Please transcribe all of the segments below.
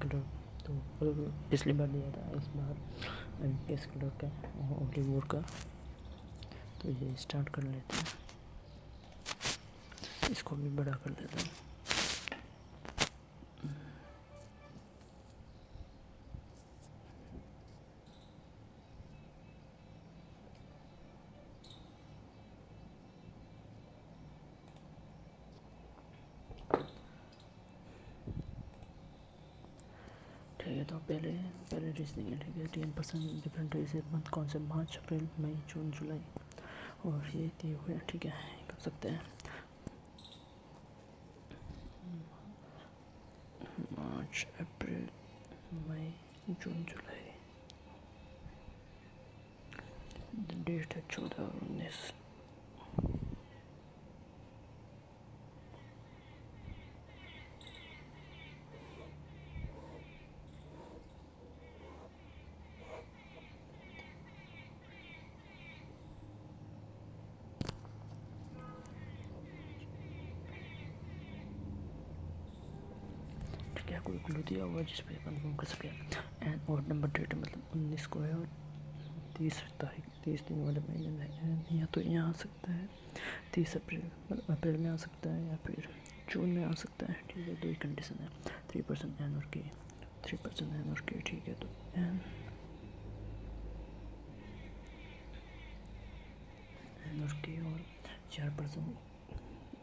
Colour तो पिछली बार दिया था, इस बार एमपीएस कलर का हॉलीवुड का। तो ये स्टार्ट कर लेते हैं, इसको भी बड़ा कर देता हूँ। ठीक है, तो पहले रीजनिंग है। ठीक है, 10% डिफरेंट इस मंथ कौन से? मार्च, अप्रैल, मई, जून, जुलाई, और ये दिए हुए हैं। ठीक है, कर सकते हैं। मार्च, अप्रैल, मई, जून, जुलाई। डेट है 14 और 19। क्या कोई क्लू दिया हुआ जिस पे कंफर्म कर सके? एंड और नंबर डेट मतलब 19 को है और 30 दिन वाले महीने में है। या तो यहाँ आ सकता है 30 अप्रैल में आ सकता है, या फिर जून में आ सकता है। ठीक है, दो ही कंडीशन है, 3% एन और के, 3% एन और के। ठीक है, तो एन और के और 4%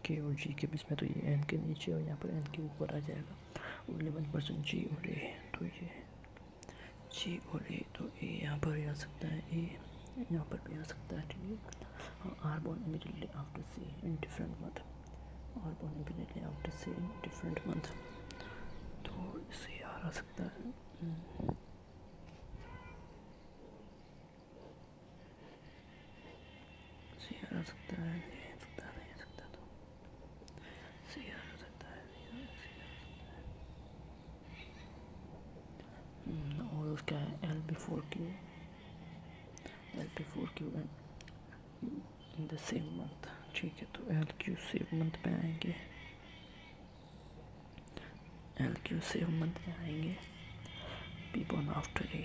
के और जी के बीच में, तो ये एन के नीचे और यहाँ पर एन के ऊपर आ जाएगा। और 11% जी और ए, तो ये जी और ए, तो ए यहाँ पर भी आ सकता है, ए यहाँ पर भी आ सकता है। ठीक है, R born immediately after C in different month, R born immediately after C in different month, तो सी आर आ सकता है। सी आर आ सकता है, नहीं आ सकता, नहीं आ सकता, तो सी आर आ सकता है, सी आर आ सकता है। और उसका है L before Q, L before Q and in the same month. ठीक है, तो एल क्यू सेम मंथ में आएंगे, एल क्यू सेम मंथ में आएंगे। बी बोर्न आफ्टर ए,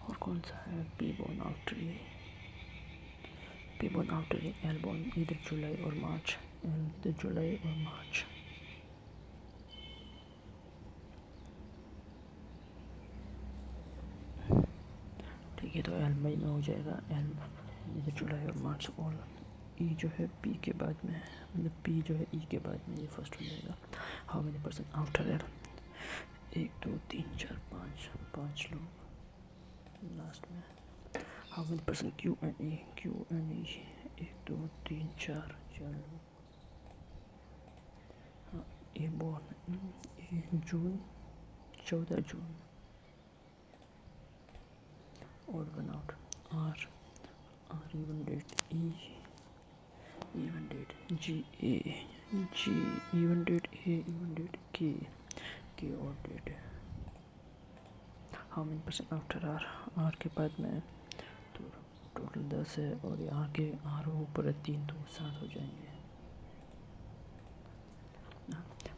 और कौन सा है? B born after a, B born after a, L born इधर जुलाई और मार्च, एल जुलाई और मार्च। ठीक है, तो एल मई में हो जाएगा, एल इधर जुलाई और मार्च, और ई जो है पी के बाद में है, मतलब पी जो है ई के बाद में, ये फर्स्ट हो जाएगा। How many person after L? 1 2 3 4 5 लोग लास्ट में। How many person Q and E? Q and ई 1 2 3 4 लोग। हाँ, ए बोर्न ए जून, 14 जून, और 1 out. R even date, E even date, G even date, A even date, K और date है। How many person after R? R K बाद में तो total 10 है, और ये आगे आर ऊपर है 3, तो 7 हो जाएंगे।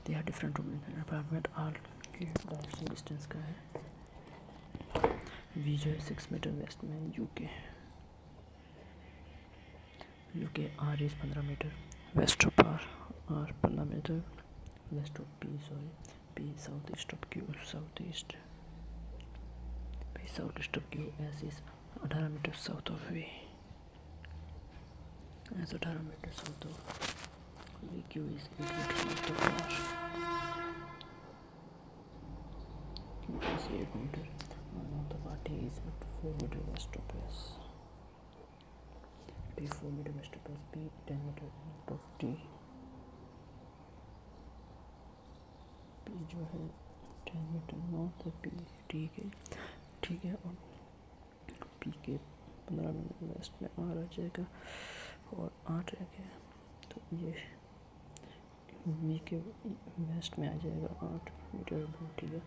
They are different room in apartment. R की डायरेक्शन डिस्टेंस का है, वी जो है 6 मीटर वेस्ट में UK, R is 15 meter west of R 15 meter west of P, sorry P south east of Q, south east P south east of Q, S is 18 meter south of V, S 18 meter south of V, Q is 8 meter south of R, Q is 8 meter north of R, T is 4 meter west of S, P 4 meter west of S, P 10 meter north of T, P जो है 10 metre north of P, ठीक है, और P के 15 meter west में R आ जाएगा, और 8 रह गया, तो ये V के वेस्ट में आ जाएगा 8 मीटर दूर। ठीक है,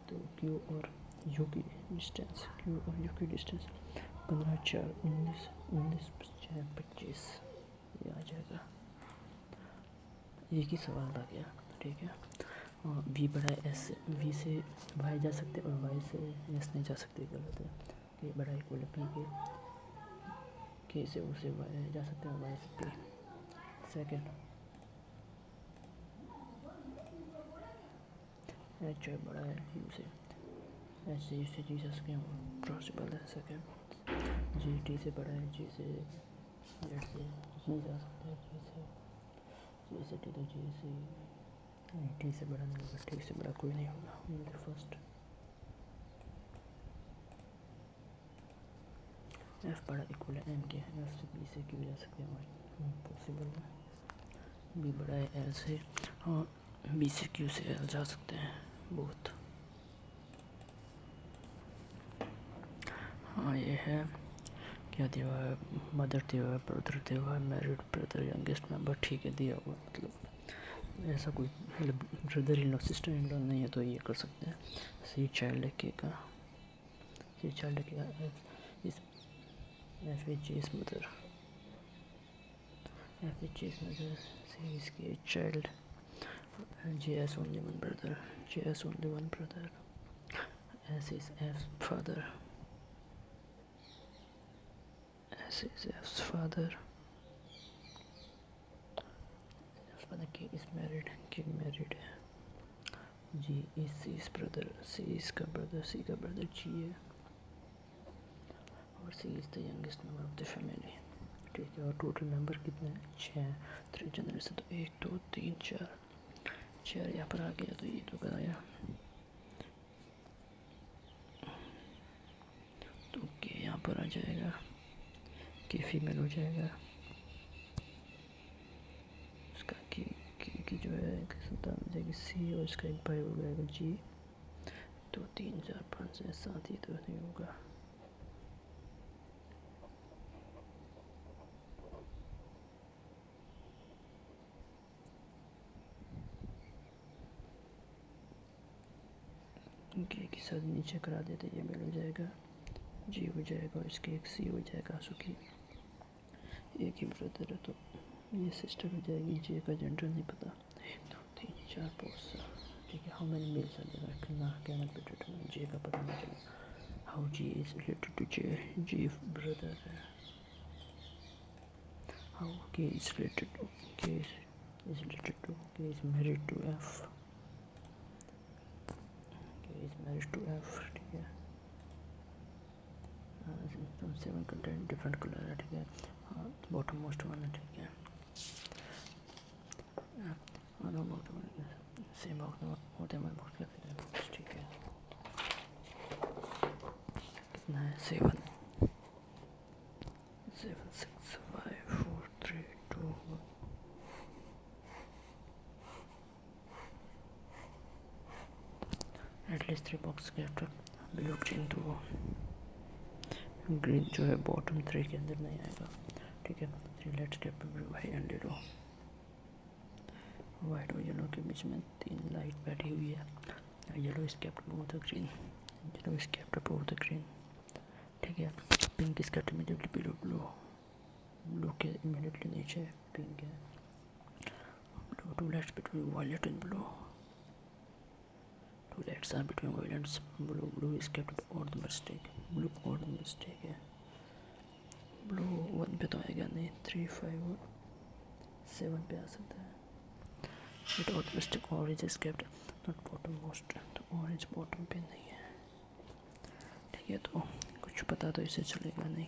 तो Q और यू की डिस्टेंस, क्यू और यू की डिस्टेंस 15 4 19 19 6 25 ये आ जाएगा। एक ही सवाल आ गया, ठीक है। वी बड़ा है एस से, वी से वाई जा सकते और वाई से एस नहीं जा सकते, गलत है। के बड़ा इक्वल है पी के से उसे वाई जा सकते हैं, वाई से पी। सेकेंड एच बड़ा है यू से, एच से यू से जी जा सकते हैं, पॉसिबल है। सेकेंड जी टी से बड़ा है, जी से जेड से जी जा सकते हैं, जी से टी तो जी से नहीं, टी से बड़ा नहीं होगा, टी से बड़ा कोई नहीं होगा। फर्स्ट एफ बड़ा इक्वल है एन के, एफ से बी से क्यू जा सकते हैं, पॉसिबल है। बी बड़ा है एल से, हाँ बी से क्यू से एल जा सकते हैं, बहुत। हाँ ये है, क्या दिया हुआ है, मदर दिया हुआ है, ब्रदर दिया हुआ है, मैरिड ब्रदर, यंगेस्ट मेंबर, ठीक है दिया हुआ है। मतलब ऐसा कोई मतलब brother in law sister in law नहीं है तो ये कर सकते हैं। सी चाइल्ड के का, सी चाइल्ड के का इस F H is mother, F H is mother, C इसकी child, J S only one brother, J S only one brother, S is F father, S is F father, K is married, K married है। G is सी's brother, सी इसका brother, सी का brother G है, और C is the youngest member of the family, ठीक है। और total member कितने हैं, 6। 3 जनरेशन तो 1 2 3 4 4 यहाँ पर आ गया, तो ये तो कराया, तो के यहाँ पर आ जाएगा, के फीमेल हो जाएगा, उसका के की जो है संतान हो जाएगी सी, और इसका एक भाई हो जाएगा जी। तो 3 4 5 6 7 ये तो नहीं होगा, के की साथ नीचे करा देते, ये मिल हो जाएगा, जी हो जाएगा, और इसके एक सी हो जाएगा, सुखी एक ही ब्रदर है तो ये सिस्टर हो जाएगी। जे का जेंडर नहीं पता, 1 2 3 4 5 ठीक है। How many males are there करना, कैनॉट बी डिटरमाइंड, जे का पता नहीं चला। How G is related to J, G brother है। How K is related to, K is related to, K is married to F, K is married to F, ठीक है। 7 content different colour है, ठीक है। बॉटम मोस्ट वन है, ठीक है। Same box more than one box करते हैं, ठीक है। कितना है, 7 7 6 5 4 3 2 1। एटलीस्ट 3 बॉक्स के आफ्टर ब्लू ग्रीन, तो ग्रीन जो है बॉटम 3 के अंदर नहीं आएगा, ठीक है। 3 let's get blue white and yellow, white और येलो के बीच में 3 लाइट बैठी हुई है, yellow is kept above the green, yellow is kept above the green, ठीक है। Pink is kept immediately below blue, blue के इमीडिएटली नीचे पिंक है। Blue 2 let's between violet and blue, 2 let's R between violet and blue, blue is kept और the mistake, blue और the mistake है। Blue 1 पे तो आएगा नहीं, 3 5 और 7 पे आ सकता है। It optimistic orange is kept not bottom most, तो orange bottom पे नहीं है, ठीक है। तो कुछ पता तो इसे चलेगा नहीं,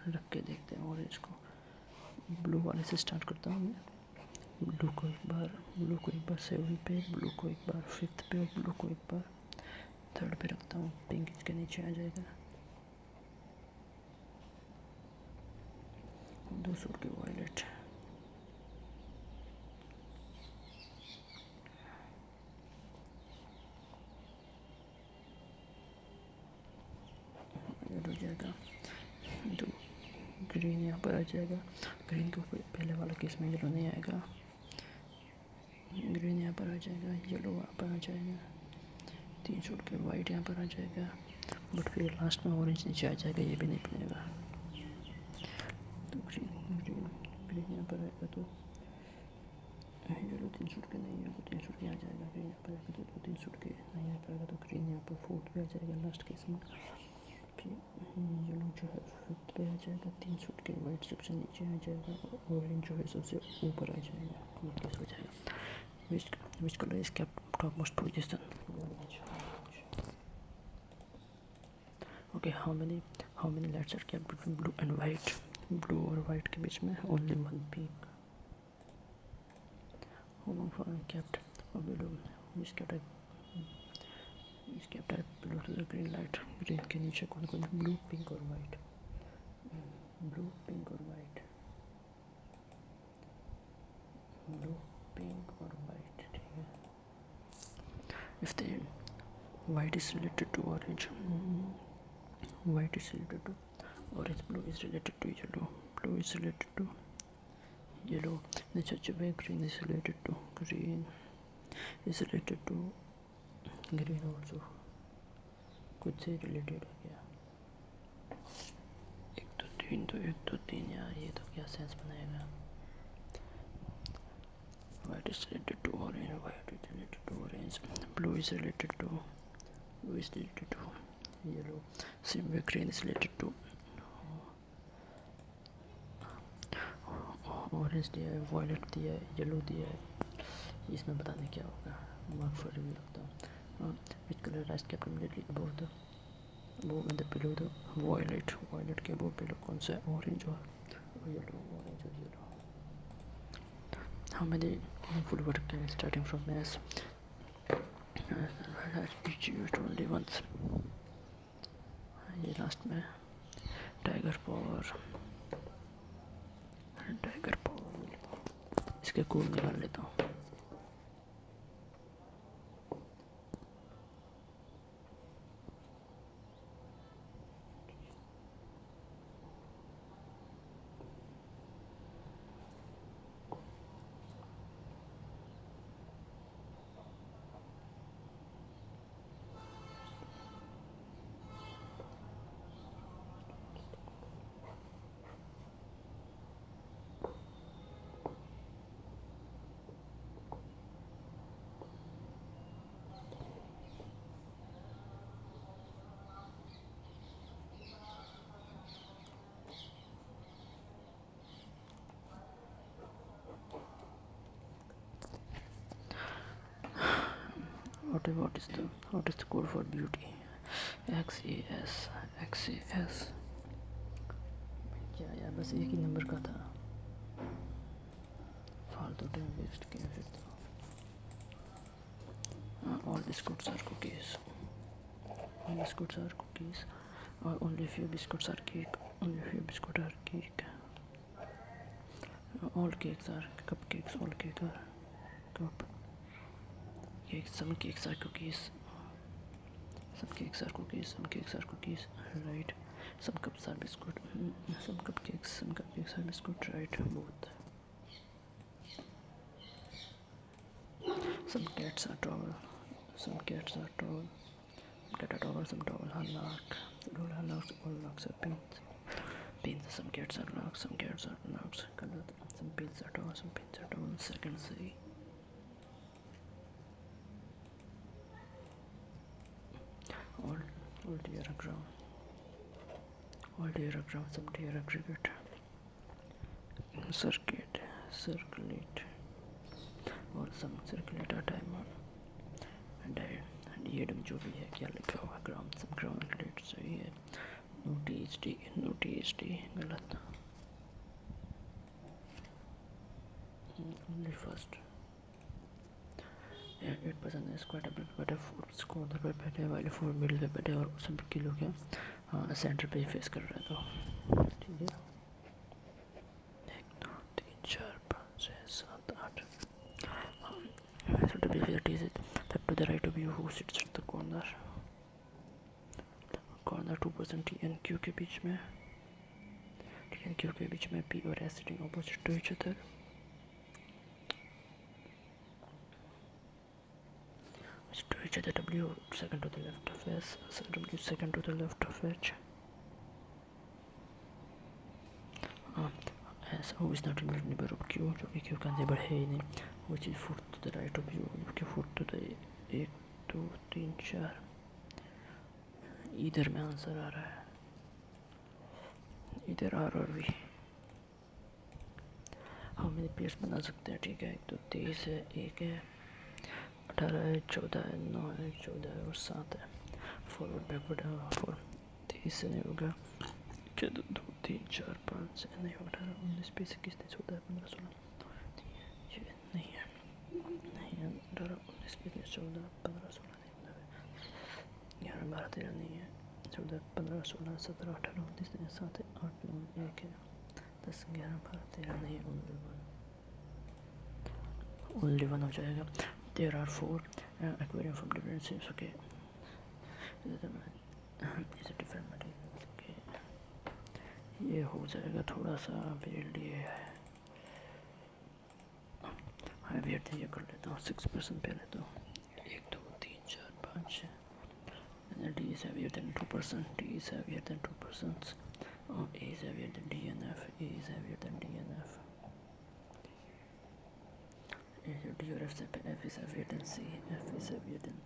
रख के देखते हैं ऑरेंज को। ब्लू वाले से स्टार्ट करता हूँ मैं, ब्लू को एक बार 7 पे, ब्लू को एक बार 5th पे, और ब्लू को एक बार 3rd पे रखता हूँ। पिंक इसके नीचे आ जाएगा, 2 सूट के वायलेट, हो जाएगा। तो ग्रीन यहाँ पर आ जाएगा, ग्रीन के ऊपर पहले वाला केस में येलो नहीं आएगा, ग्रीन यहाँ यहाँ पर आ जाएगा, येलो वहाँ पर आ जाएगा, 3 छोड़ के वाइट यहाँ पर आ जाएगा, बट फिर लास्ट में ऑरेंज नीचे आ जाएगा, ये भी नहीं बनेगा। तो ग्रीन ग्रीन ग्रीन यहाँ पर आएगा तो येलो 3 छोड़ के नहीं, येलो 3 छोड़ के आ जाएगा, ग्रीन यहाँ पर आएगा तो येलो 3 छोड़ के नहीं यहाँ पर आएगा तो ग्रीन यहाँ पर 4th पे आ जाएगा लास्ट केस में। फिर येलो जो है 5th पे आ जाएगा, 3 छोड़ के वाइट सबसे नीचे आ जाएगा, ऑरेंज जो है सबसे ऊपर आ जाएगा, केस हो जाएगा। Which color is kept topmost position? Okay, how many lights are kept between blue and white? Blue और white के बीच में only one pink. How long for kept below? Which kept below to the green light? Green के नीचे कौन कौन? Blue, pink और white. Blue, pink और white. Blue, pink और white. ठीक है. If the white is related to orange, white is related to orange, blue is related to yellow, blue is related to yellow, in such a way green is related to green, is related to green also. खुद से related हो गया। 1 2 3 यार, ये तो क्या sense बनाएगा। White is related to orange, white is related to orange, blue is related to yellow, same way green is related to orange दिया है, वायलेट दिया है, येलो दिया है, इसमें बताने क्या होगा, मार्क फॉर रिव्यू लगता है। Which colour rise kept immediately above the below the violet के अबव बिलो कौन सा है, ऑरेंज और येलो, ऑरेंज और yellow. How many full word can starting from S only once. ये लास्ट में टाइगर पावर इसके कोड निकाल लेता हूँ। What is the code for beauty? XAS क्या यार, बस एक ही नंबर का था, फालतू टाइम वेस्ट किया फिर तो। All biscuits are cookies. Or only few biscuits are cake. All cakes are cupcakes. All cakes are cupcakes. Some cakes are cookies. Right. Some cups are biscuit. Some cupcakes are biscuit. Right. Both. Some cats are tall. Some cat are tall. Some towel are lark. All larks are pins. Some cats are larks. Color. Some pins are tall. Second say. All deer are ground. Some deer are cricket. Circulate. और some circulate are diamond. And ये जो भी है क्या लिखा हुआ ground, सब ground related सही है। नो टी गलत। ओनली फर्स्ट 8% स्क्वायर टेबल पे बैठे, 4 कॉर्नर पे बैठे, वाले 4 मिडिल पे बैठे और सभी के लोग सेंटर पे फेस कर रहे हैं। तो ठीक है, 1 2 3 4 5 6 7 8। So the behavior is that to the right of you who sits at the corner 2% TNQ के बीच में, P और S sitting opposite to each other. each other. W second to the left of S, W second to the left of H. S who is not a neighbor of Q, जो कि Q का neighbor है ही नहीं, which is fourth to the right of U, जो कि fourth to the 1 2 3 4 इधर में answer आ रहा है, इधर R और V. हम मेरे पेयर्स बना सकते हैं, ठीक है. एक तो 23 है, 1 है, 18 है, 14 है, 9 है, 14 है और 7 है. फॉरवर्ड बैकवर्ड है 4. 23 से नहीं होगा, 2 3 4 5 से नहीं होगा, 18 19 20 21 23 14 15 16 ये नहीं है, नहीं है. 18 19 20 14 15 16 नहीं, 11 12 13 नहीं है, 14 15 16 17 18 19 नहीं, 7 है, 8 9 1 है, 10 11 12 13 नहीं है, only one हो जाएगा. There are 4 aquarium from different shapes. Okay, is a different material. Okay, ये हो जाएगा थोड़ा सा वेल्ड. ये है वेट, ये कर लेता हूँ 6% पहले तो. 1 2 3 4 5 6. D is heavier than 2%. D is heavier than 2%. A is heavier than D and F. A is heavier than D and F. D or F is heavier than C. F is heavier than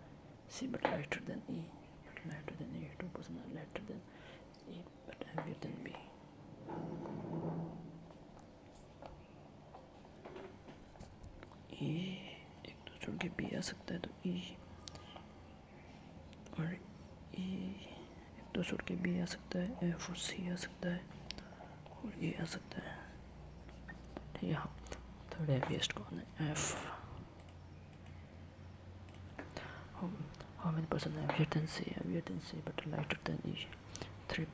C but lighter than E. But lighter than A. 2% lighter than E but heavier than B. E एक तो छोड़ के B आ सकता है तो E, और E एक तो छोड़ के B आ सकता है, F और C आ सकता है और E आ सकता है. ठीक है. थर्ड हेवीएस्ट कौन है? F. How many percent heavier than C? Heavier than C but lighter than E. 3%.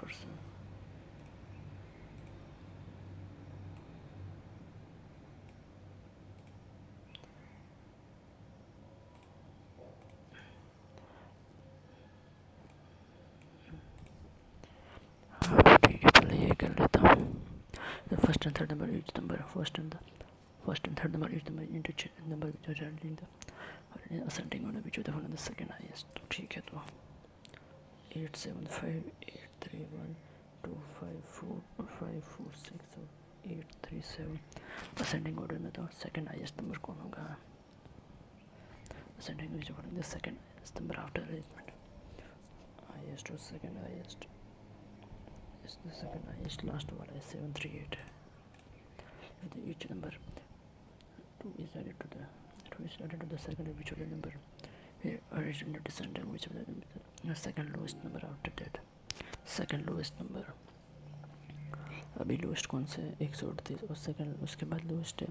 ठीक है, पहले ये कर लेता हूँ. First and third number each number, first and third number each number interchange number which are in the ascending order which is the one of the second highest. तो ठीक है, तो 8 7 5 8 3 1 2 5 4 5 4 6 8 3 7. ascending order में तो second highest number कौन होगा? ascending which is the second highest number after arrangement. highest or second highest is the second highest. last वाला है 7 3 8. if the each number 2 is added to the second arbitrary number, original descendant which is the second lowest number after that. second lowest number, अभी lowest कौन सा है? 138 और second उसके बाद lowest है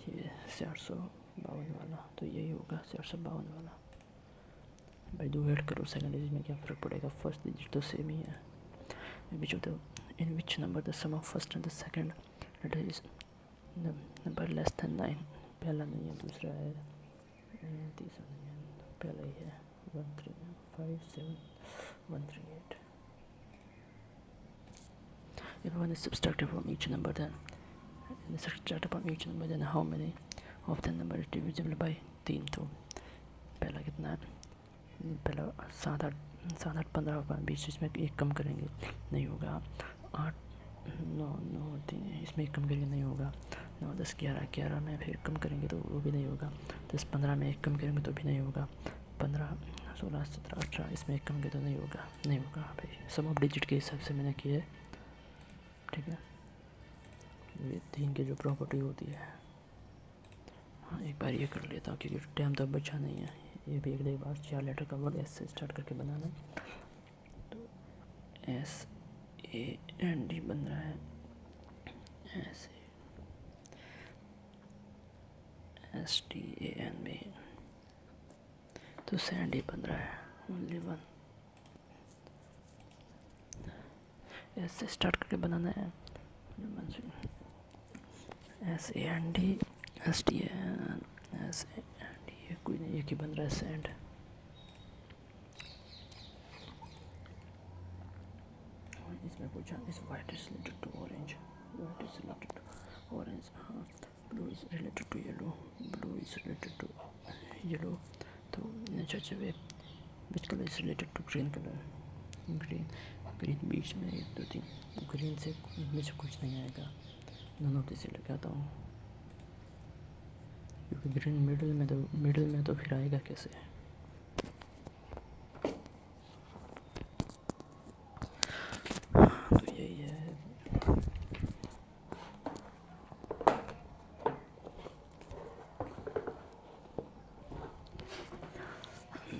ये 452 वाला, तो यही होगा 452 वाला. भाई दो ऐड करो सेकंड डिजिट में क्या फ़र्क पड़ेगा, फर्स्ट डिजिट तो सेम ही है. Which of the in which number the sum of first and the second letter is number less than 9. पहला नहीं है, दूसरा है, तीसरा नहीं है, पहला ही है. 1 3 5 7 1 3 8. if one is subtracted from each number then how many of the number is divisible by 3. तो पहला कितना है? पहला 7 8 15 20, इसमें एक कम करेंगे नहीं होगा. 8 9 9 3 इसमें एक कम करेंगे नहीं होगा. 9 10 11 11 में फिर कम करेंगे तो वो भी नहीं होगा. 10 15 में एक कम करेंगे तो भी नहीं होगा. 15 16 17 18 इसमें एक कम करेंगे तो नहीं होगा भाई. सम ऑफ डिजिट के हिसाब से मैंने किया है, ठीक है. ये 3 की जो प्रॉपर्टी होती है. हाँ, एक बार ये कर लेता हूँ क्योंकि टाइम तो बचा नहीं है. ये भी एक बार 4 लेटर का वर्ड एस से स्टार्ट करके बनाना है. तो SAND बन रहा है, STAND. तो सैंडी बन रहा है, ओनली वन. एस से स्टार्ट करके बनाना है. SAND STAN SAND कोई नहीं, एक ही बन रहा है सैंड. इसमें पूछा इस white is related to orange. White is related to orange. हाँ, blue is related to yellow. Blue is related to yellow. तो such a way. Which color is related to green color? Green. Green बीच में 1 2 3, green से इनमें से कुछ नहीं आएगा, दोनों से लगाता हूँ क्योंकि ग्रीन मिडिल में तो फिर आएगा कैसे? तो यही है।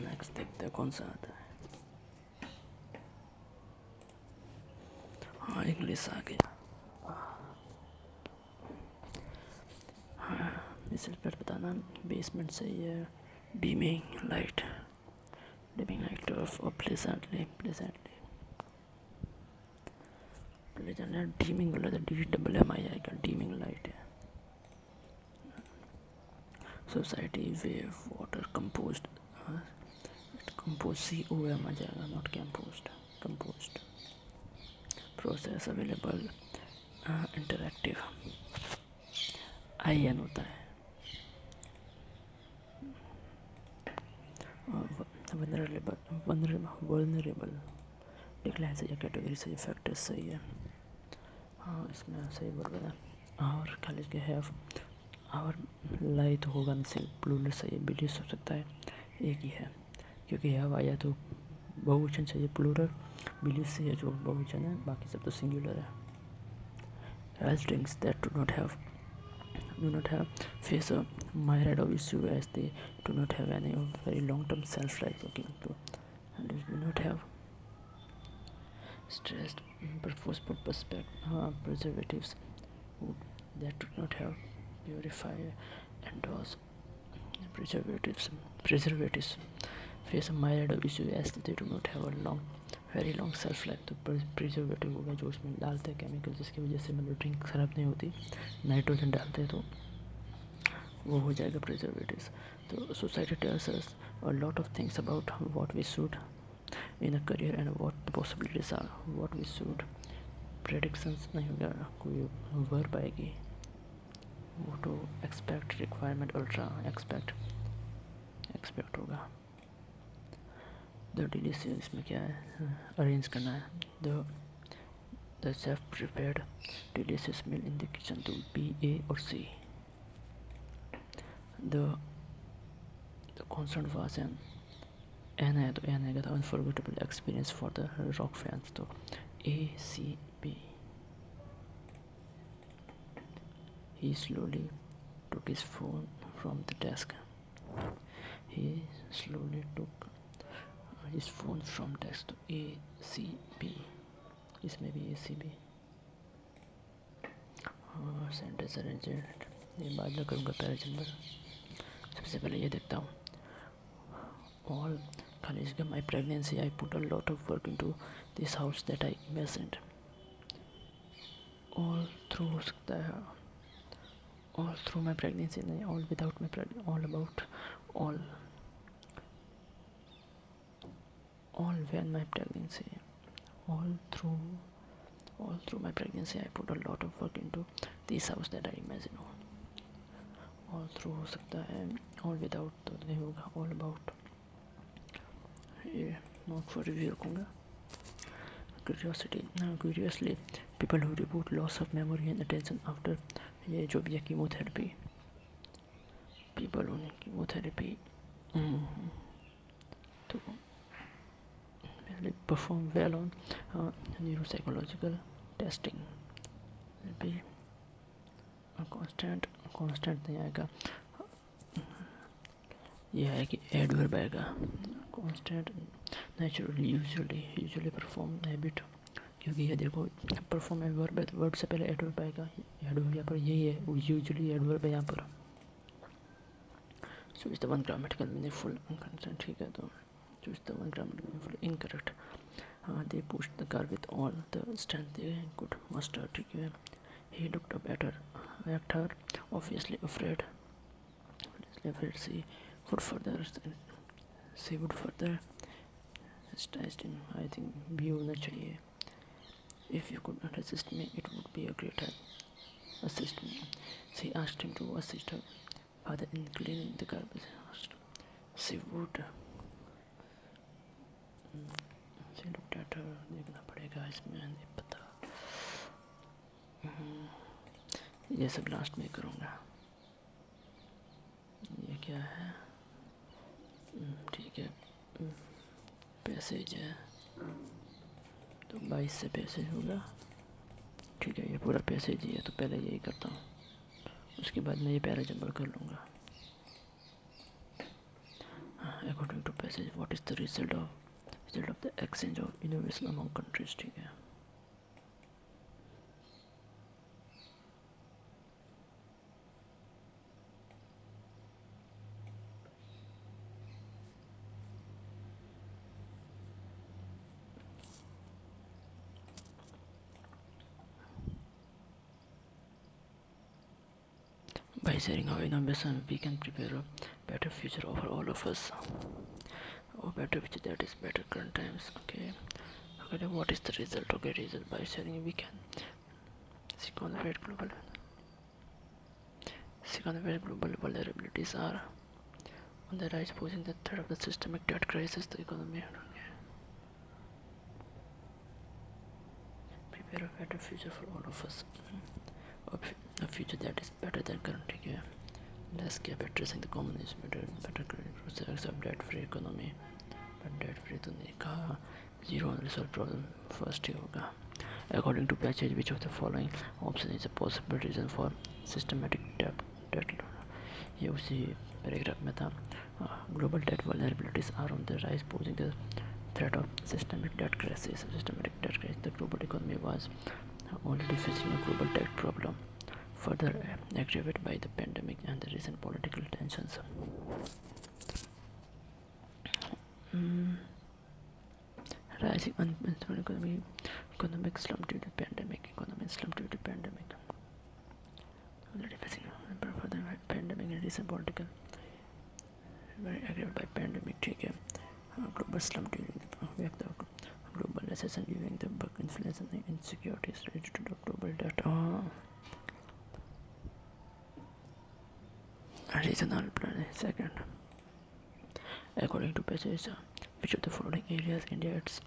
नेक्स्ट देखते हैं कौन सा आता है। हाँ, इंग्लिश आ गया। हाँ, मिसल पर बताना। बेसमेंट से ये dimming light of pleasantly dimming बोला था, DMMI आएगा, डीमिंग लाइट है। Society wave water compost COM आ जाएगा, not compost. Process available interactive IN होता है। वनरेबल डिक्लाइन सही है, कैटेगरी सही है, फैक्टर्स सही है। हाँ, इसमें सही बोल रहा है। और खाली के हैव और लाई तो होगा नहीं, सिर्फ प्लूरल सही है, बिलीव हो सकता है, एक ही है क्योंकि हैव आया तो बहुवचन चाहिए प्लूरल, बिलीव से है जो बहुवचन है, बाकी सब तो सिंगुलर है। Else things that do not have face a myriad of issues as they do not have any very long-term self-life working to, and do not have stressed purposeful preservatives that do not have purify endorse preservatives face a myriad of issues as they do not have a very long self life। तो preservative हो गया जो उसमें डालते हैं chemical, जिसकी वजह से मतलब ड्रिंक ख़राब नहीं होती, नाइट्रोजन डालते हैं तो वो हो जाएगा प्रिजर्वेटिव्स। तो society tells us a lot of things about what we should in a career and what the possibilities are, what we should predictions नहीं होगा, कोई वर्ब आएगी, वो तो एक्सपेक्ट रिक्वायरमेंट अल्ट्रा एक्सपेक्ट होगा। द डिलीशियस इसमें क्या है, अरेंज करना है। The chef prepared delicious meal in the kitchen, तो B A और C। The concert was an है तो एन आएगा, था unforgettable experience for the rock fans, तो ACB। He slowly took his phone from the desk. He slowly took his phone from desk, to ACB। इसमें भी ACB। हाँ, sentence arrangement ये बाद में करूँगा पेज नंबर। सबसे पहले ये देखता हूँ। All खाली इसका my pregnancy I put a lot of work into this house that I imagined। All through हो सकता है, all through my pregnancy नहीं, all without my pregnancy, all about all when my pregnancy, all through my pregnancy I put a lot of work into this house that I imagine। all through हो सकता है, all without तो नहीं होगा, all about ये not for review रखूँगा। curiously people who report loss of memory and attention after ये जो भी है कीमोथेरेपी, people on कीमोथेरेपी तो perform well on neuropsychological testing, भी कांस्टेंट नहीं आएगा, ये है कि एडवर्ब आएगा, constant naturally usually perform habit, क्योंकि ये देखो परफॉर्म एडवर्ब है तो वर्ब से पहले एडवर्ब आएगा, एडवर्ब यहाँ पर यही है, यूजुअली एडवर्ब है यहाँ पर। Choose the one grammatical meaningful consent, ठीक है, तो choose the one grammatical meaningful incorrect. हाँ, they push the car with all the strength they could muster, ठीक है। He looked up at her obviously afraid she would further styled him, I think भी होना चाहिए। If you could not assist me it would be a great help, assist me। She asked him to assist her father in cleaning the garbage. She would सिर्फ data देखना पड़ेगा, इसमें नहीं पता। ये सब लास्ट में करूँगा। ये क्या है? ठीक है, पैसेज है तो 22 से पैसेज होगा। ठीक है, ये पूरा पैसेज ही है तो पहले यही करता हूँ, उसके बाद मैं ये पैरा जंबल कर लूँगा। According to passage what is the result of the exchange of innovation among countries. ठीक है, by sharing our innovation we can prepare a better future for all of us, or better future that is better current times. Okay, okay, what is the result? Okay, result by sharing we can circumvent global vulnerabilities are on the rise, posing the threat of the systemic debt crisis the economy. Prepare a better future for all of us, a future that is better than current. ठीक है, less gap addressing the communism, better credit process of debt free economy. but debt free तो नहीं कहा, zero unresolved problem first ही होगा. According to Patchage, which of the following option is a possible reason for systematic debt? ये उसी paragraph में था. Global debt vulnerabilities are on the rise, posing the threat of systemic debt crisis. Systematic debt crisis. The global economy was already facing a global debt problem, further aggravated by the pandemic and the recent political tensions. Rising unemployment, economic slump due to pandemic. Already facing a further pandemic and recent political very aggravated by pandemic. ठीक है, global slump during the global recession during the inflation and insecurities related to the global debt. Regional plan. Second, according to Passage, which of the following areas India it's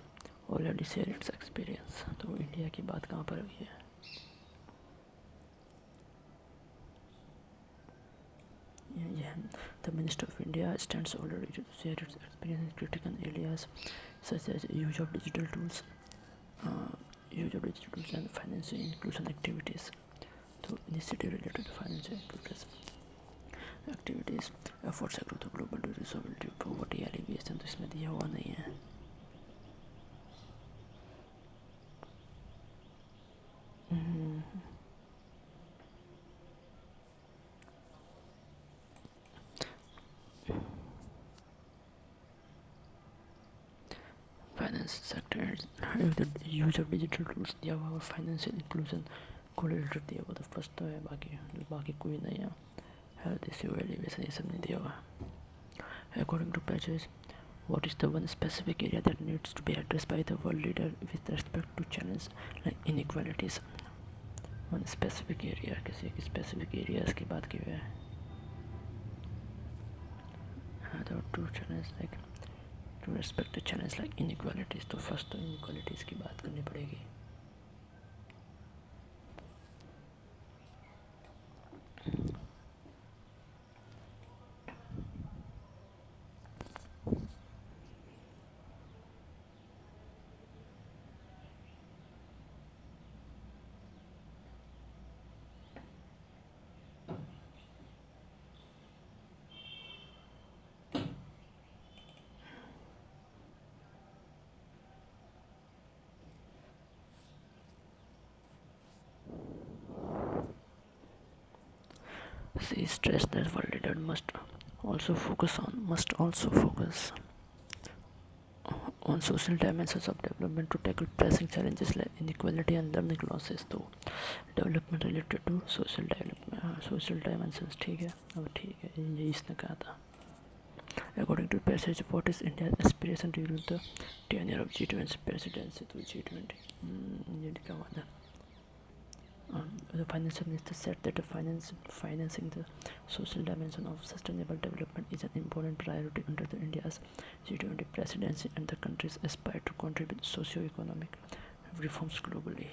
already shared its experience. तो India की बात कहाँ पर हुई है? Yeah, the Minister of India stands already to share its experience in critical areas such as use of digital tools and financial inclusion activities. तो initiative related to financial inclusion activities, efforts to grow the global disability poverty alleviation. तो इसमें दिया हुआ नहीं है. Finance sector use of digital tools दिया हुआ, financial inclusion को रिलेटेड दिया हुआ. तो फर्स्ट तो है, बाकी कोई नहीं है. हेल्थ इश्यू एलिवेशन ये सब नहीं दिया हुआ. According to passage, what is the one specific area that needs to be addressed by the world leader with respect to challenge like inequalities? One specific area, किसी एक specific areas की बात की हुई है. The two challenge like to respect the challenge like inequalities. तो first तो inequalities की बात करनी पड़ेगी. She stressed that world leaders must also focus on social dimensions of development to tackle pressing challenges like inequality and learning losses. तो development related to social dimensions. ठीक है, अब ठीक है, यही इसने कहा था. According to passage, what is India aspiration during the tenure of G20 presidency. तो G20 ये लिखा हुआ था. The financial minister said that financing the social dimension of sustainable development is an important priority under the India's G20 presidency, and the countries aspire to contribute socio-economic reforms globally.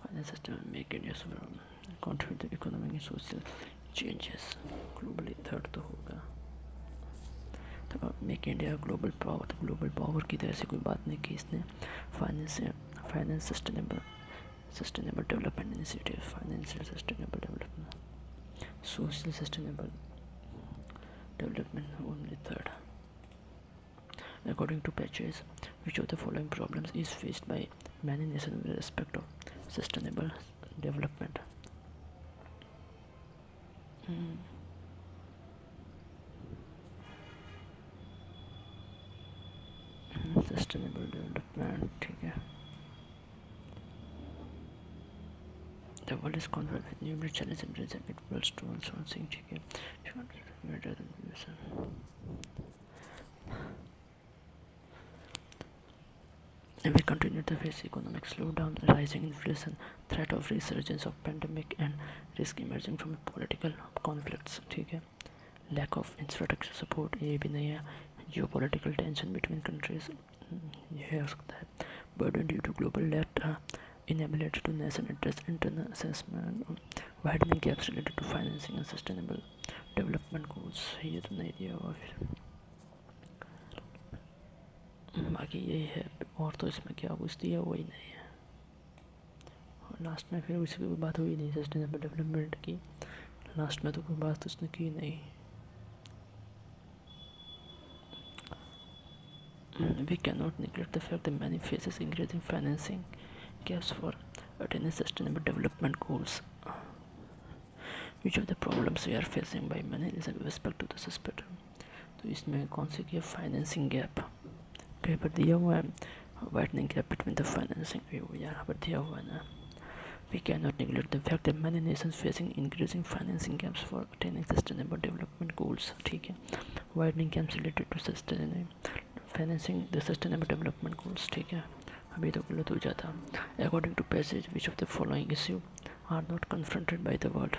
Finance system make India contribute to economic and social changes globally. Third तो होगा तो make India global power, तो global power की तरह से कोई बात नहीं की इसने. Finance sustainable development initiative, financial sustainable development, social sustainable development only third. According to Patches, which of the following problems is faced by many nations with respect of sustainable development? Sustainable development, ठीक है. The world is confronted with numerous challenges and risks, and it will to sourcing, ठीक है. We continue to face economic slowdown, rising inflation, threat of resurgence of pandemic, and risk emerging from political conflicts. ठीक है. Lack of infrastructure support, ये भी नहीं है. Geopolitical tension between countries, ये हो सकता है. Burden due to global debt, inability to nation address internal assessment, widening gaps related to financing and sustainable development goals. ये तो नहीं दिया हुआ फिर. बाकी यही है, और तो इसमें क्या कुछ दिया वही नहीं है. और लास्ट में फिर उसकी कोई बात हुई नहीं सस्टेनेबल डेवलपमेंट की. लास्ट में तो कोई बात तो उसने की नहीं. We cannot neglect the fact that many faces increasing financing gaps for attaining sustainable development goals. Which of the problems we are facing by many is with respect to the suspect. तो इसमें कौन सी की financing gap कहीं पर दिया हुआ है. Widening gap between the financing यहाँ पर दिया हुआ है ना. We cannot neglect the fact that many nations facing increasing financing gaps for attaining sustainable development goals. ठीक है. Widening gaps related to sustainable financing the sustainable development goals. ठीक है. अभी तो गलत हो जाता. According to Passage, which of the following issues are not confronted by the world?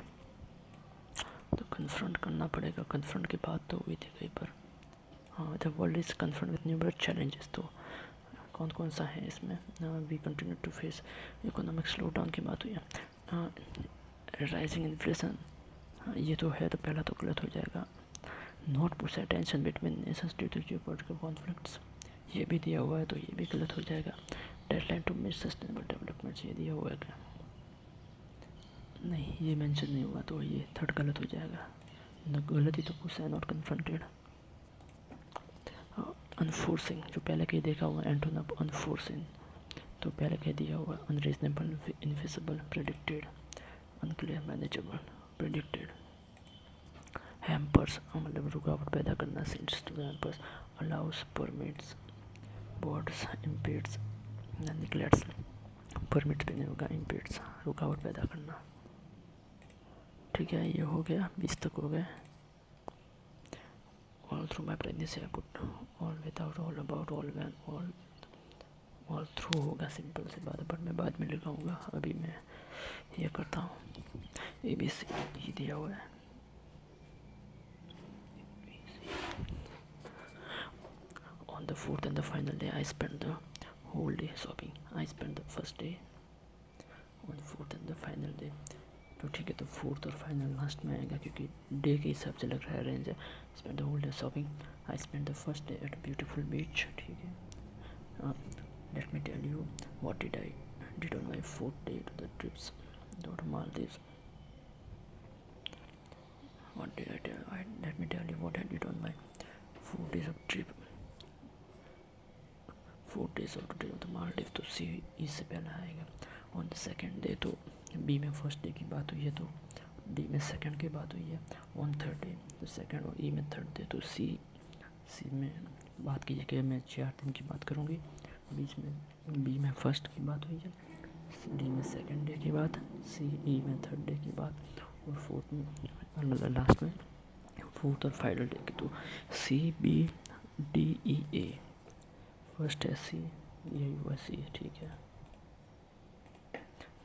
तो कन्फ्रंट करना पड़ेगा. कन्फ्रंट की बात तो हुई थी कहीं पर. हाँ, the world is confront with numerous challenges. तो कौन कौन सा है इसमें? We continue to face economic slowdown की बात हुई है. राइजिंग इन्फ्लेशन, ये तो है, तो पहला तो गलत हो जाएगा. Not push tension between nations due to geopolitical conflicts, ये भी दिया हुआ है तो ये भी गलत हो जाएगा. Deadline to meet sustainable development, ये दिया हुआ है क्या? नहीं, ये मेंशन नहीं हुआ तो ये थर्ड गलत हो जाएगा. गलत ही तो पूछा है, नॉट कन्फ्रंटेड. अनफोर्सिंग, जो पहले के देखा हुआ एंटोन ऑफ अनफोर्सिंग, तो पहले कह दिया हुआ unreasonable, infeasible, predicted, unclear, manageable, predicted. Hampers, मतलब रुकावट पैदा करना. Seeds to hampers, allows, permits, boards, impedes, neglects. Permit भी नहीं होगा, इम्पेड्स रुकावट पैदा करना. ठीक है, ये हो गया. 20 तक हो गए. All through my pregnancy I put all without, all about, all when, all through होगा सिंपल सी बात है, बट मैं बाद में लिखाऊंगा. अभी मैं ये करता हूँ. ABC ये दिया हुआ है. On the fourth and the final day I spent the whole day shopping. I spent the first day on fourth and the final day. तो ठीक है, तो फोर्थ और फाइनल लास्ट में आएगा क्योंकि डे के हिसाब से लग रहा है रेंज है. Spend the whole day shopping. I spend the first day at beautiful beach. ठीक है. Let me tell you what did I did on my fourth day to the trips to Maldives. What did I tell? Let me tell you what I did on my 4 days of trip. 4 days of trip to Maldives. तो सी इससे पहले आएगा. On the second day तो B में first day की बात हुई है, तो डी में सेकंड की बात हुई है. ऑन थर्ड डे तो सेकंड, और ई में थर्ड डे. तो सी में बात की जगह मैं 4 दिन की बात करूँगी. बीच में बी में फर्स्ट की बात हुई है, डी में सेकंड डे की बात, सी ई में थर्ड डे की बात, और फोर्थ में मतलब लास्ट में फोर्थ और फाइनल डे की. तो सी बी डी ई ए. फर्स्ट है सी, ये हुआ सी, ठीक है।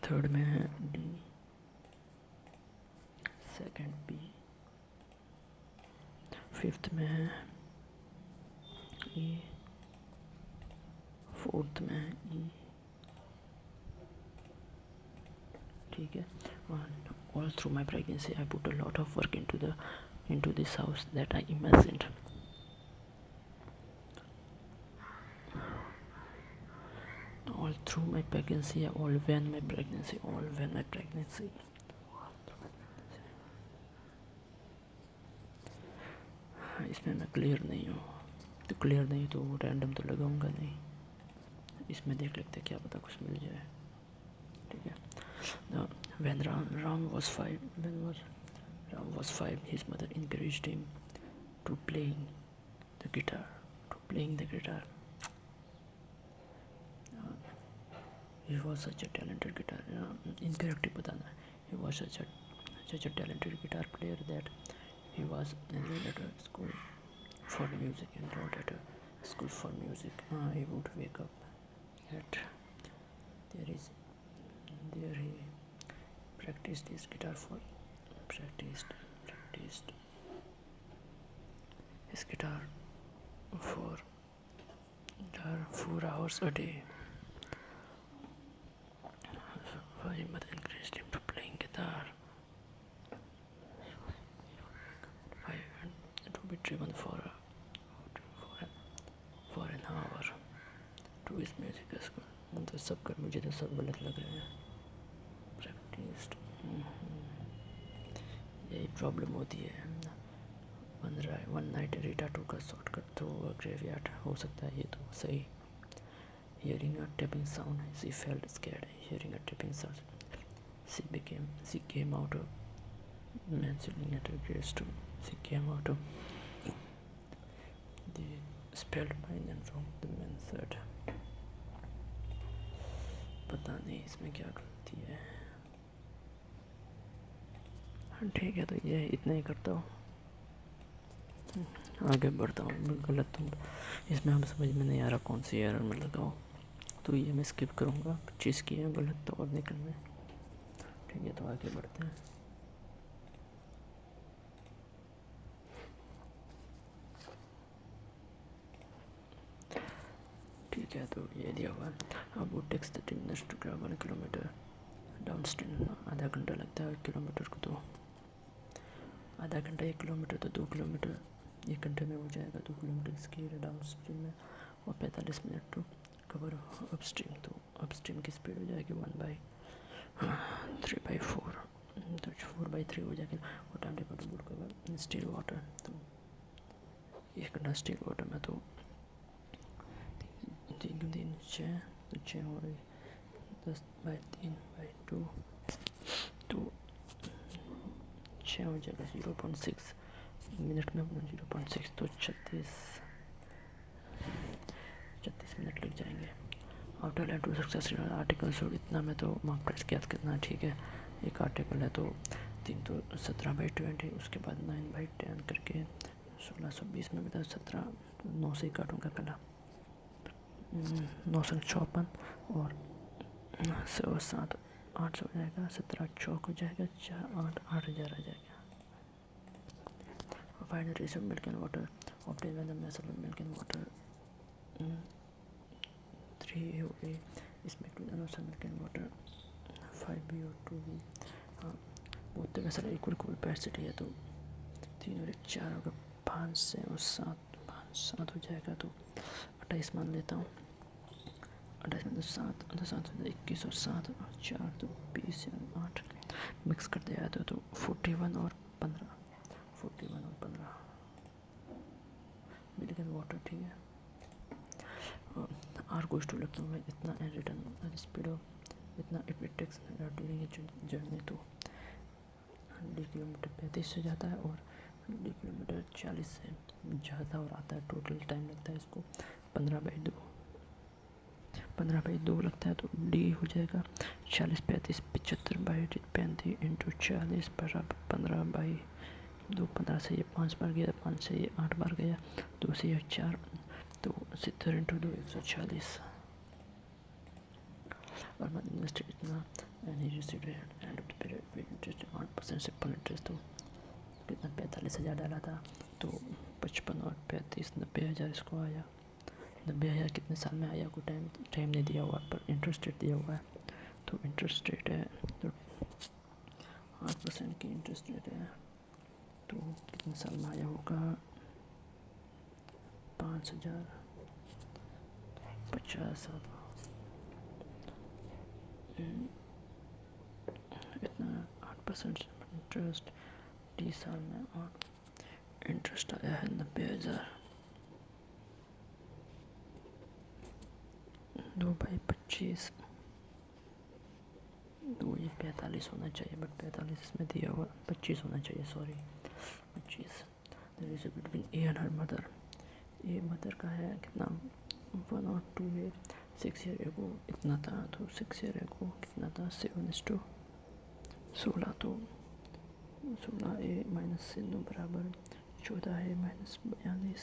थर्ड में है डी, सेकंड बी, फिफ्थ में है ई, फोर्थ में है ई, ठीक है। All through my pregnancy I put a lot of work into this house that I imagined. All through my pregnancy, all when my pregnancy. इसमें मैं क्लियर नहीं हूँ, तो क्लियर नहीं तो रैंडम तो लगाऊंगा नहीं, इसमें देख लेते क्या पता कुछ मिल जाए, ठीक है। When Ram was 5, his mother encouraged him to playing the guitar. He was such a talented guitar. Incorrect बताना है. He was such a talented guitar player that he was enrolled at a school for music. He would wake up at there he practiced his guitar for 4 hours a day. His mother encouraged him to playing guitar. I had to be driven for an hour to his music school. तो सब कर, मुझे तो सब गलत लग रहे हैं. Practiced. यही प्रॉब्लम होती है. One night Rita took a shortcut through a graveyard. हो सकता है ये तो सही. Hearing a tapping sound, she felt scared. She came out of mentioning at her gravestone. She came out of the spelled mine and wrong. The man said. पता नहीं इसमें क्या गलती है. ठीक है, तो ये इतना ही करता हूँ, आगे बढ़ता हूँ. गलत तुम इसमें हम समझ में नहीं आ रहा कौन सी एरर में लगाओ, तो ये मैं स्किप करूँगा. 25 की है गलत तो और निकल में. ठीक है, तो आगे बढ़ते हैं. ठीक है, तो ये दिया हुआ. अब वो takes 13 minutes to travel 1 kilometre downstream. आधा घंटा लगता है 1 किलोमीटर को, तो आधा घंटा 1 किलोमीटर तो 2 किलोमीटर 1 घंटे में हो जाएगा. 2 किलोमीटर इसकी डाउन स्ट्रीम में, और 45 minute to cover upstream. तो अप स्ट्रीम की स्पीड हो जाएगी 3/4, तो 4/3 हो जाएगी. और time table to boat cover still water, तो 1 घंटा स्टिल वाटर में, तो 3 6, तो 6 हो रही 10/3/2, तो 6 हो जाएगा 0.6 मिनट में 0.6, तो 36 मिनट लग जाएंगे. After learn to success article. So इतना में तो मार्क प्राइस याद करना, ठीक है. एक आर्टिकल है तो 3 तो 17/20, उसके बाद 9/10 करके 1620 में बता 17, 9 से ही काटूँगा पहला. 9 संग 54 और 7 800 हो जाएगा. 17 चौक हो जाएगा 4 8 8000 आ जाएगा. Find the ratio of milk and water. Obtain when the measure of milk and water 3A. इसमें 2 अनुसार milk and water 5B और 2B. हाँ, बोलते वैसा इक्वल पैसिटी है, तो 3 और 1 4 होगा. 5 से और 7 हो जाएगा, तो 28 मान लेता हूँ. 28 में तो 7 21 और 7 और 4, तो 20 और 8 मिक्स कर दिया तो 41 और 15 मिल्क एंड वाटर. ठीक है, आर गोज टू लगता हूँ मैं इतना एंड रिटर्न स्पीड ऑफ इतना इट टेक्स ड्यूरिंग जर्नी. तो डी किलोमीटर 35 से जाता है और डी किलोमीटर 40 से जाता और आता है. टोटल टाइम लगता है इसको 15/2 लगता है. तो डी हो जाएगा 40 35 75/35 इंटू 40 बराबर 15/2. 15 से ये 5 बार गया, 5 से ये 8 बार गया, 2 से ये 4, तो 70 इंटू 2 140. और मैंने इन्वेस्टेड इतना and he received and of the period with interest 8% simple interest. तो कितना 45,000 डाला था तो 55 और 35 90,000 इसको आया। 90,000 कितने साल में आया, कोई टाइम नहीं दिया हुआ पर इंटरेस्ट रेट दिया हुआ है। तो इंटरेस्ट रेट है तो 8% की इंटरेस्ट रेट है तो कितने साल में आया होगा 5,050 इतना 8% इंटरेस्ट 30 साल में और इंटरेस्ट आया है 90,000। 2/25 तो ये 45 होना चाहिए बट 45 इसमें दिया हुआ 25 होना चाहिए, sorry 25। Between A and her mother, a mother का है कितना 1 और 2 है। 6 ईयर एगो इतना था तो 6 ईयर एगो कितना था 7:16 तो 16 ए माइनस से 9 बराबर 14 है माइनस 42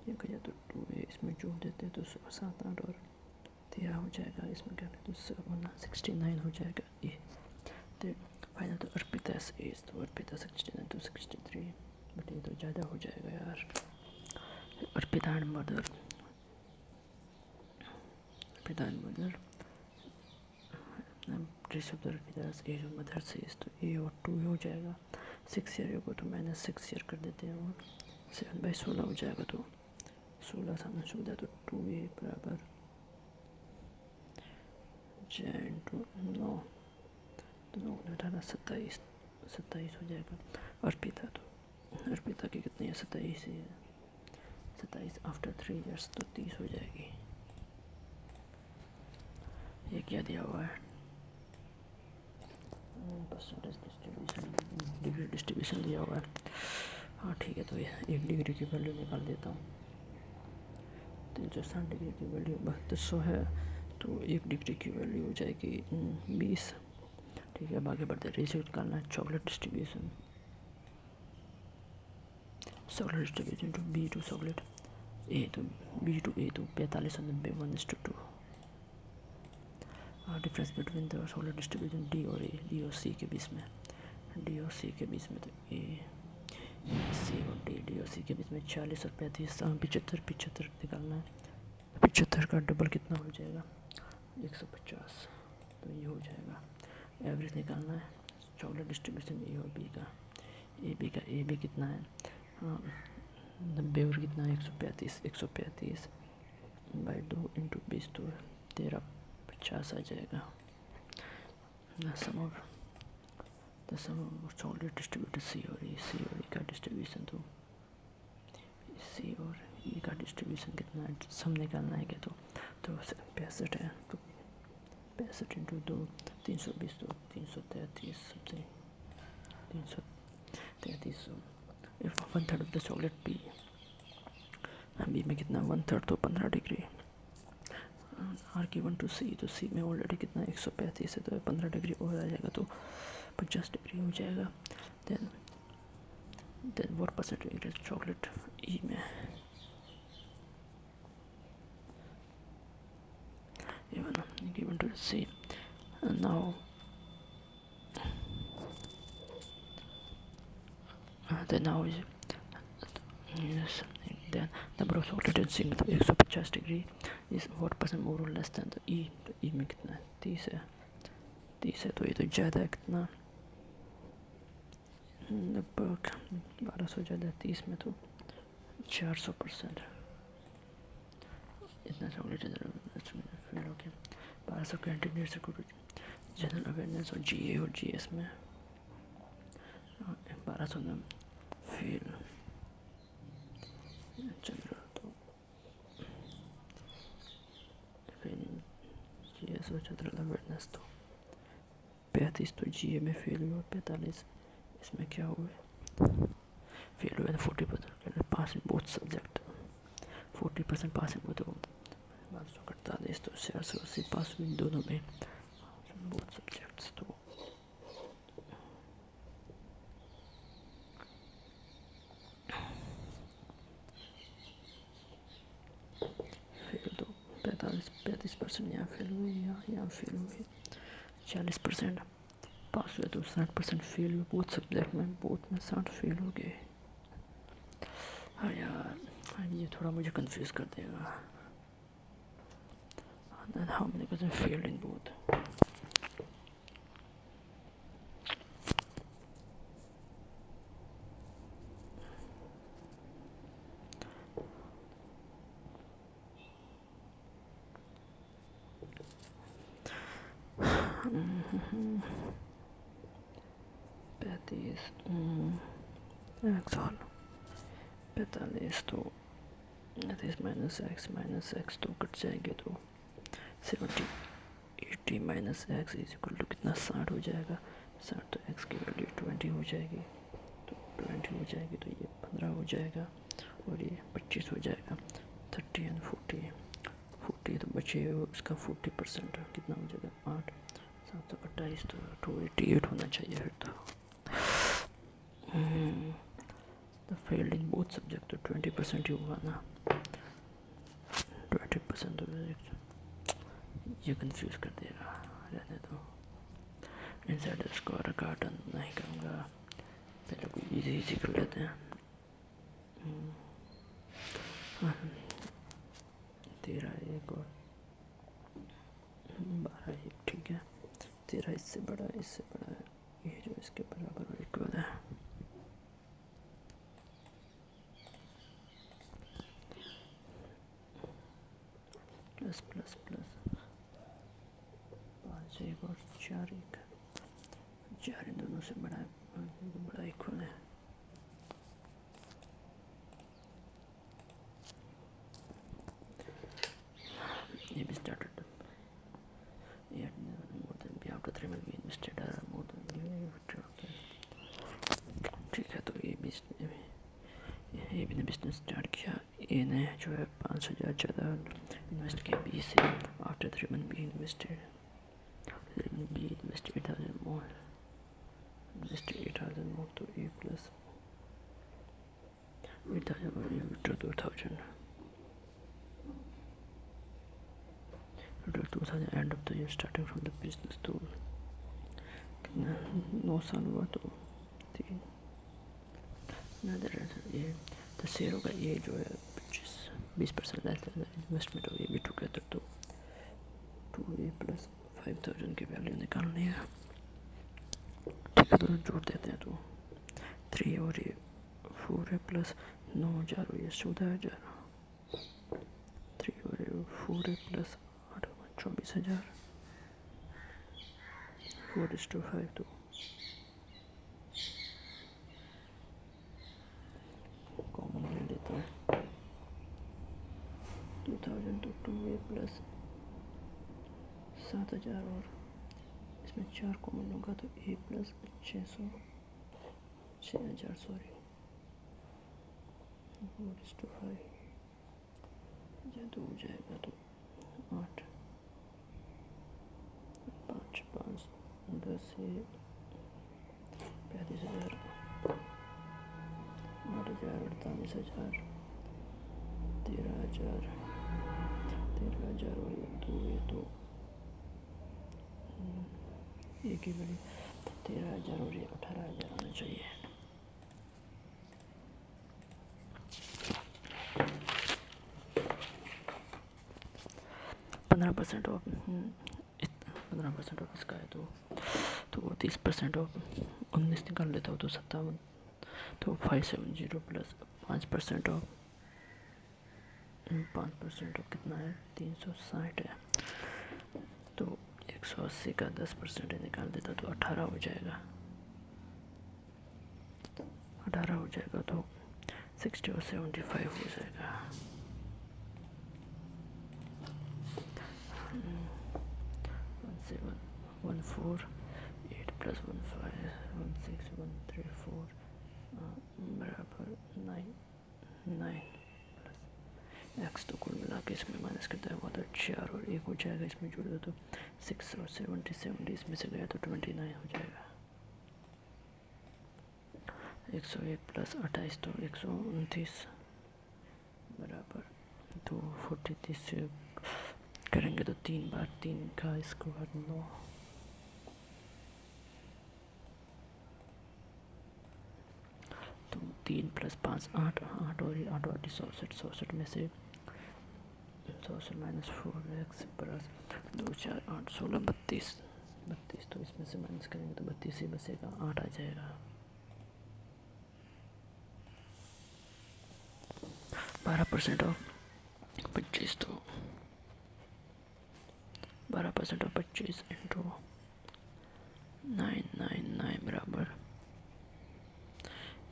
ये गया तो 2 है, इसमें जोड़ देते तो 7 8 और 13 हो जाएगा, इसमें क्या तो 69 हो जाएगा। ये तो फाइनल तो अर्पिता एज तो अर्पिता 69 तो 63 बट ये तो ज़्यादा हो जाएगा यार। Arpita and mother trace of the Arpita's age और मदर्स एज तो ए और 2 हो जाएगा। 6 ईयर को तो -6 ईयर कर देते हैं और 7/16 हो जाएगा तो 16 सामने 14 तो 2a बराबर 9 तो 9 18 27 हो जाएगा। अर्पिता तो अर्पिता की कितनी है 27 ही है, 27 आफ्टर 3 ईयर्स तो 30 हो जाएगी। ये क्या दिया हुआ है परसेंटेज डिस्ट्रीब्यूशन, डिग्री डिस्ट्रीब्यूशन दिया हुआ है। हाँ ठीक है, तो ये 1 डिग्री की वैल्यू निकाल देता हूँ। 360 डिग्री की वैल्यू 3200 है तो 1 डिग्री की वैल्यू हो जाएगी 20। ठीक है, अब आगे बढ़ते रेशियो निकालना है। Chocolate distribution to B to chocolate A तो बी टू ए तो 45 और 90 1:2। Difference between the chocolate distribution D और ए, डी और सी के बीच में, डी और सी के बीच में तो ए सी और डी और सी के बीच में 40 और 35 75 निकालना है। 75 का डबल कितना हो जाएगा 150 तो ये हो जाएगा। एवरेज निकालना है चॉकलेट डिस्ट्रीब्यूशन ए और बी का, ए बी कितना है 90 और कितना है 135 बाई 2 इंटू 20 तो 1350 आ जाएगा। चॉकलेट डिस्ट्रीब्यूटर सी और ई का डिस्ट्रीब्यूशन तो सी और ई का डिस्ट्रीब्यूशन कितना है सम निकालना है क्या तो 65 है तो 65 इंटू 2 320 तो 333 something 333 1/3 of the chocolate B में कितना 1/3 तो 15 डिग्री। आर की 1 टू सी तो सी में ऑलरेडी कितना 135 है तो 15 डिग्री और आ जाएगा तो 50 डिग्री हो जाएगा। Then what percentage is chocolate E में given to C and now is yes, then number of chocolate in C मतलब 150 degree is what percent more or less than the E, तो E में कितना है 30 है तो ये तो ज़्यादा है कितना लगभग 1200 ज़्यादा 30 में तो 400% इतना चॉकलेट फेल हो गया। 1200 कैंटीनियर से जनरल अवेयरनेस और GA और GS में 1200 में फेल जनरल तो फेल GS और जनरल अवेयरनेस तो 35 तो GA में फेल हुआ 45 इसमें क्या हुआ फेल हुआ 40% पास इन बोथ सब्जेक्ट 40% पास इन तो 1248 तो 480 पास इन दोनों में बोथ सब्जेक्ट्स तो फेल तो 35% 30% यहाँ फेल हुए, यहाँ फेल हुए, 40% पास हुए, तो 60% फेल हुए। बहुत सब्जेक्ट में, बहुत में 60 फेल हो गए। हाँ यार, ये थोड़ा मुझे कंफ्यूज कर देगा। How many percent failed in both? पैंतीस एक्स और 45, तो 35 माइनस एक्स तो कट जाएंगे, तो 70 80 minus X is equal to कितना, 60 हो जाएगा। 60 तो एक्स की वैल्यू 20 हो जाएगी, तो 20 हो जाएगी, तो ये 15 हो जाएगा और ये 25 हो जाएगा। 30 एंड 40 तो बचे, उसका 40% कितना हो जाएगा, 8 7 28, तो 288 होना चाहिए फिर तो। The failed in both subject, तो 20% ही होगा ना, 20% तो ये कंफ्यूज कर देगा, रहने दो। इनसाइड स्क्वायर का टर्न नहीं करूँगा, पहले कोई इजी कर लेते हैं। 13 एक और 12 एक, ठीक है। 13 इससे बड़ा है, ये जो इसके बराबर और इक्वल है। प्लस प्लस प्लस 5 एक और 4 एक, 4 इन दोनों से बड़ा है, बड़ा इक्वल है। ये भी स्टार्टेड, ये more than B after 3 month B invested more than, ठीक है। तो ये भी ने बिजनेस स्टार्ट किया, ए ने जो है 5,000 ज़्यादा इन्वेस्ट किया बी से। After 3 month B invested 8,000 more, invested 8,000 more, तो ए प्लस 8,000 और A withdraw 2,000 end of the year starting from the business. तो कितना 9 साल हुआ, तो 3 ये तो शेयर होगा, ये जो है 20% लेस देन इन्वेस्टमेंट हो, ये भी टुगेदर, तो 2a प्लस 5,000 की वैल्यू निकालनी है, ठीक है। तो जोड़ देते हैं, तो 3 और ये 4 है प्लस 9,000 और ये 14,000, 3 और ये 4 है प्लस 8 24,000, 4:5, तो कॉमन ले लेता हूँ 2,000, तो 2a प्लस 7,000 और इसमें 4 कॉमन होगा, तो a प्लस 6,000 सॉरी, 4:5, ये 2 हो जाएगा, तो 8 5 5 10 ये 35,000, 8,000 48,000, 13,000 और ये 2, ये तो एक ही बड़ी, 13,000 और ये 18,000 होना चाहिए। पंद्रह परसेंट ऑफ 15% ऑफ इसका है, तो 30% ऑफ 19 निकाल लेता हूँ, तो 57, तो 570 प्लस 5% ऑफ 5% ऑफ कितना है, 360 है, तो 180 का 10% निकाल देता, तो 18 हो जाएगा, 18 हो जाएगा, तो 60 और 75 हो जाएगा। 1714 8 प्लस 15 16 134 बराबर 9 एक्स, तो कुल मिला के इसमें माइनस करता है वहाँ, तो 4 और 1 हो जाएगा, इसमें जोड़ दो तो 6 और 70 इसमें से गया, तो 29 हो जाएगा। 101 प्लस 28, तो 129 बराबर, तो 40 30 से करेंगे तो 3 बार 3 का स्क्वायर 9, तो 3 + 5 8, 8 और 8 वाली 64, 64 में से 64 माइनस 4x प्लस 2 4 8 16 32, 32, तो इसमें से माइनस करेंगे तो 32 ही बचेगा, 8 आ जाएगा। 12% ऑफ 25, तो 12% ऑफ 25 इंटू 999 बराबर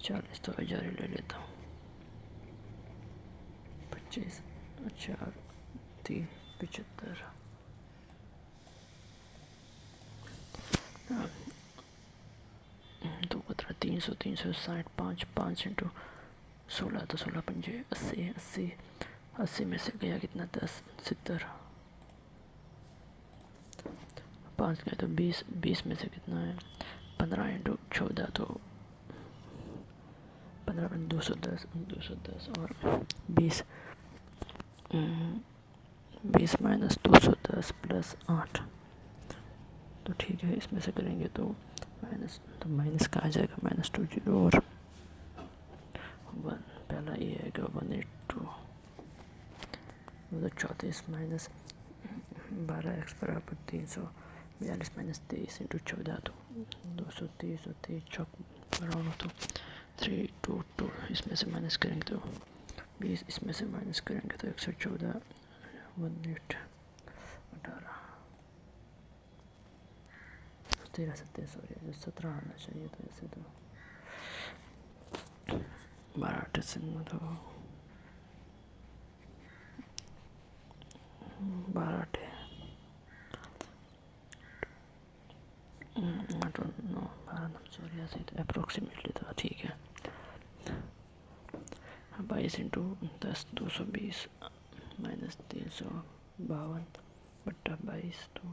40, तो 1000 ही ले लेता हूँ। 25 4 3 75, 2 15 300 360 5 5 इंटू 16, तो 16 पंजे 80 80, 80 में से गया कितना 10 70, 5 गए तो 20, 20 में से कितना है 15 इंटू 14, तो 15 में 210 210 और 20, 20 माइनस 210 प्लस 8, तो ठीक है। इसमें से करेंगे तो माइनस का आ जाएगा -20 और 1, पहला ये आएगा 182, 34 माइनस 12x बराबर 342 माइनस 23 इंटू 14, तो 230 और 23 चौक राउंड, तो 322, इसमें से माइनस करेंगे तो 20, इसमें से माइनस करेंगे तो 114, 18 13 27, सॉरी 17 आना चाहिए, तो ऐसे तो 12 से तो 12 सॉरी ऐसे तो अप्रोक्सीमेटली तो ठीक है। 22 इंटू 10 220 माइनस 352 बट्टा 22, तो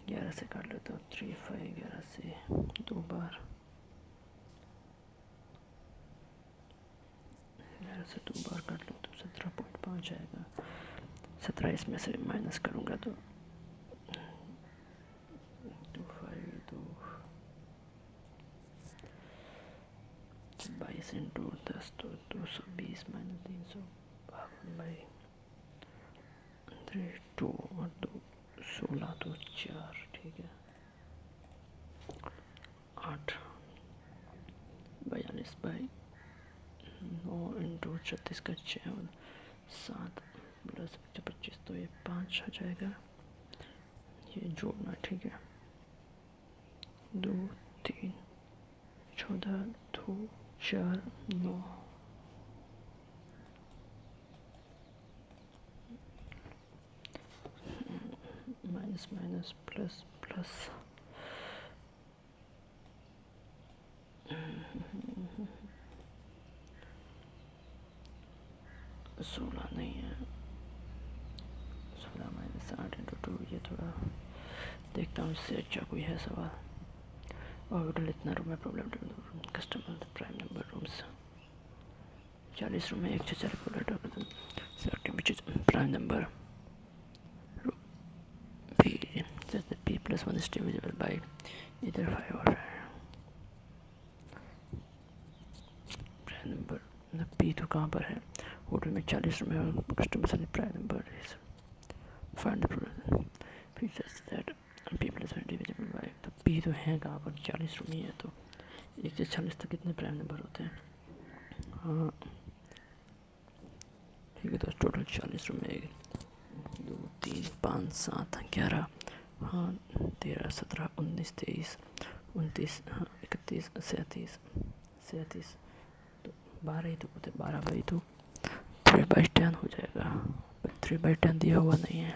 11 से काट लेता हूँ 3 5, 11 से 2 बार, 11 से 2 बार काट लो तो 17.5 आएगा। 17 इसमें से माइनस करूँगा तो 2 5 2 22 इंटू 10, तो 220 माइनस 352 बाई 3 2 और 2 16, तो 4, ठीक है। 8 42 बाई 9 इंटू 36 का 6 7 प्लस 25, तो ये 5 आ जाएगा। ये जोड़ना, ठीक है। 2 3 14 2 4 9, माइनस माइनस प्लस प्लस, 16 नहीं है, 16 माइनस 8 इंटू 2, ये थोड़ा देखता हूँ इससे अच्छा कोई है सवाल। ऑर्बिटल इतना रूम है, problem customer prime number rooms 40 room में 104 prime number P plus 1 is divisible by either 5 or prime number P तो कहाँ पर है, होटल में 40 रूम है और customer service prime number is find the features that P plus 1 divisible by, तो P तो है कहाँ पर, 40 रूम ही है, तो 1 से 40 तक कितने प्राइम नंबर होते हैं। हाँ ठीक है, तो टोटल 40 रूम है, 2 3 5 7 11, हाँ 13 17 19 23 29, हाँ 31 37 37, तो 12 ही तो होते, 12 बाई 2 3/10 हो जाएगा, पर 3/10 दिया हुआ नहीं है,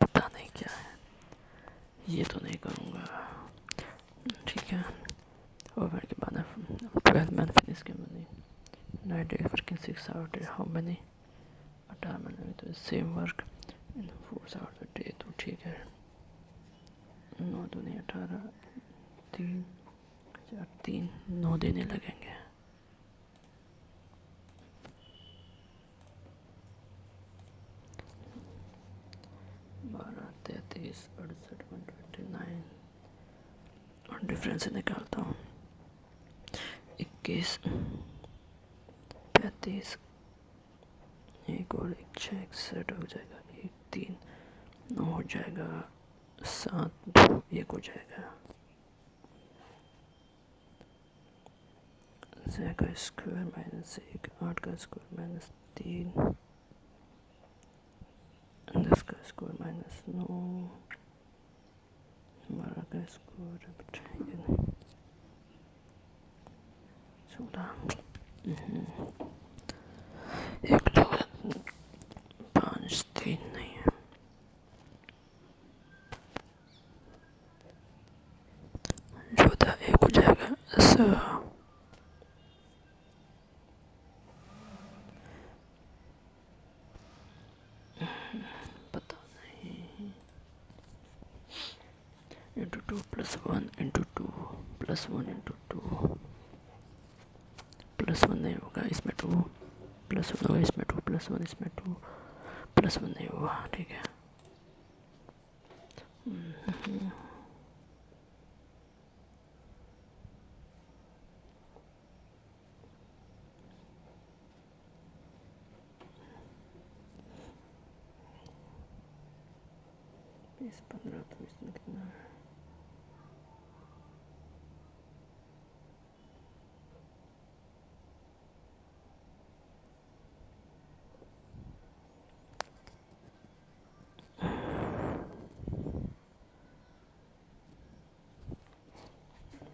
पता नहीं क्या है, ये तो नहीं करूँगा, ठीक है। और मैंने के बाद 12 मैंने फिनिश किया, मैंने 9 days working 6 hours, how many 18 मैंने तो same work in 4 hours a day, तो ठीक है। 9 दूनी 18, 3 4 3 9 देने लगेंगे। 21 35 एक और एक 6 61 हो जाएगा, 1 3 9 हो जाएगा, 7 2 1 हो जाएगा, 6 का स्क्वायर माइनस 1 8 का स्क्वायर माइनस 3 10 का स्क्वायर माइनस 9 12 का स्क्वायर 16 1 2 5 3 नहीं है, 14 1 हो जाएगा, ऐसा पता नहीं। Into 2 plus 1 into 2 plus 1 into 2 plus 1 नहीं होगा इसमें, 2 प्लस 1 होगा इसमें, 2 प्लस 1 इसमें, 2 प्लस 1 नहीं होगा, ठीक है। इस 15 तो इसमें कितना है,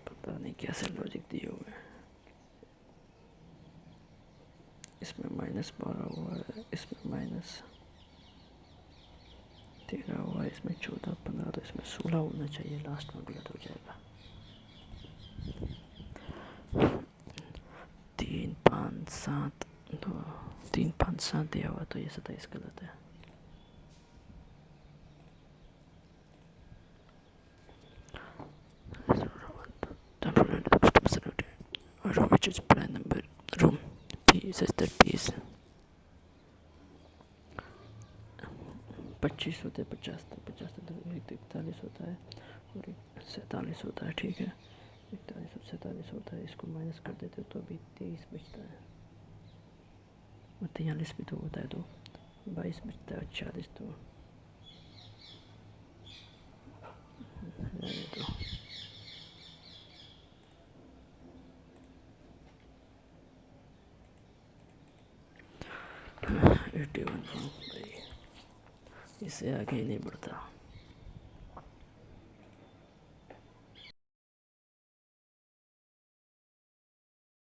पता नहीं कैसे लॉजिक दिए हुए हैं। इसमें -12 हुआ है, इसमें -13 हुआ है, इसमें 14 15 तो इसमें 16 होना चाहिए, लास्ट में गलत हो जाएगा। 3 5 7 तो 3 5 7 दिया हुआ, तो ये 27 गलत है। Which is prime number room P such that P is 25 होते हैं, 50 तो 41 होता है और 47 होता है, ठीक है। 41 और 47 होता है, इसको माइनस कर देते तो अभी 23 बचता है, और 43 भी तो होता है, तो 22 बचता है, 40 तो तो 81 भाई, इससे आगे ही नहीं बढ़ता।